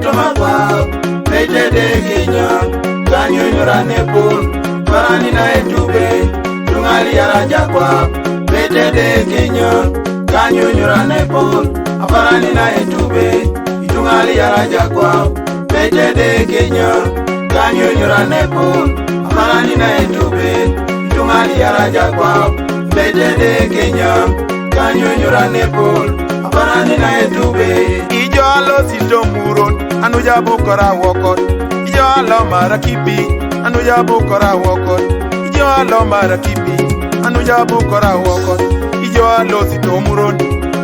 joto makwa Bete de Kenya Kanyo nyura nepol Parani na etube Tungali yara jakwa Bete de Kenya Kanyo nyura nepol Parani na etube Tungali yara jakwa Bete de Kenya Kanyo nyura nepol Parani na etube Tungali yara jakwa Bete de Kenya Kanyo nyura nepol Parani na etube Ijo alo sito muron Anuja bukora wokot Ijo alo marakipi Anuja bukora wokot Ijo alo marakipi Anuja bukora wokot Ijo alo sito muron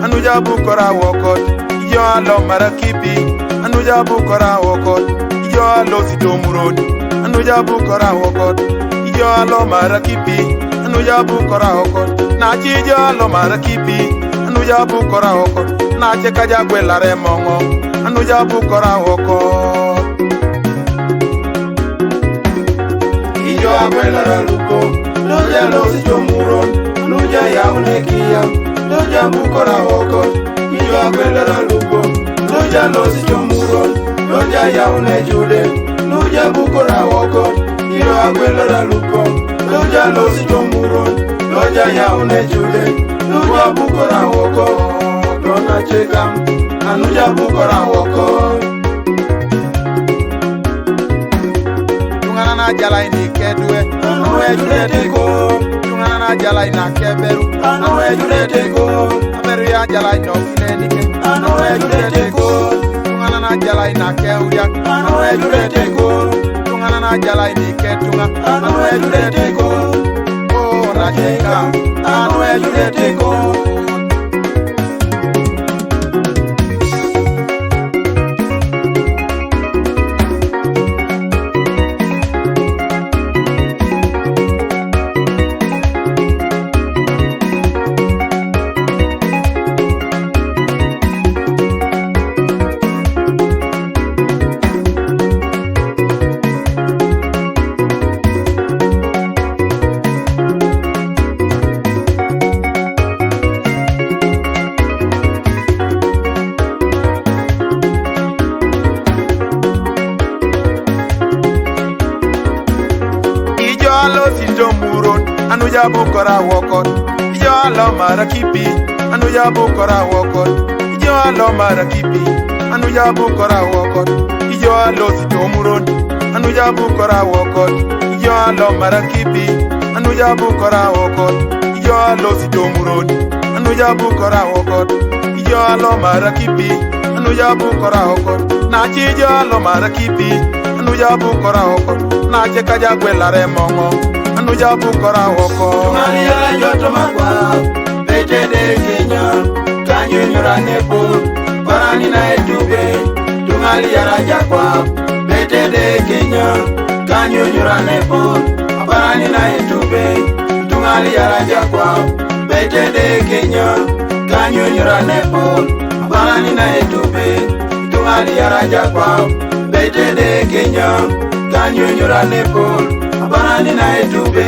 Anuja bukora wokot Ijo alo marakipi Anuja bukora wokot Ijo alo sito muron Anuja bukora wokot Ijo alo marakipi Anuja bukora wokot Nachi ijo alo marakipi Anuja bukora wokot Nache kaja gwela remongo Anuja bukora wokot Ijo agwela raluko Loja losi jomuron Loja yaune kia Loja bukora wokot Ijo agwela raluko Loja losi jomuron Loja yaune jude Loja bukora wokot Ijo agwela raluko Loja losi jomuron Loja yaune jude Loja bukora wokot Dona chekam Anuja bukora wokot Tungana na jala ini kedwe Anwe jude teko Tungana na jala ina keberu Anwe jude teko Aberu ya jala ino kinenike Anwe jude teko Tungana na jala ina keuyak Anwe jude teko Tungana na jala ini ketunga Anwe jude teko Oh na chekam Anwe jude teko Anuja bukora wokot Ijo alo marakipi Anuja bukora wokot Ijo alo marakipi Anuja bukora wokot Ijo alo sitomuron Anuja bukora wokot Ijo alo marakipi Anuja bukora wokot Ijo alo sitomuron Anuja bukora wokot Ijo alo marakipi Anuja bukora wokot Nachi ijo alo marakipi Anuja bukora wokot Nache kaja gwela remongo Anuja bukora wokot Tungali yara joto makwa Bete de Kenya Kanyo nyura nepol Parani na etube Tungali yara jakwa Bete de Kenya Kanyo nyura nepol Parani na etube Tungali yara jakwa Bete de Kenya Kanyo nyura nepol Parani na etube Tungali yara jakwa Bete de Kenya Kanyo nyura nepol Parani na etube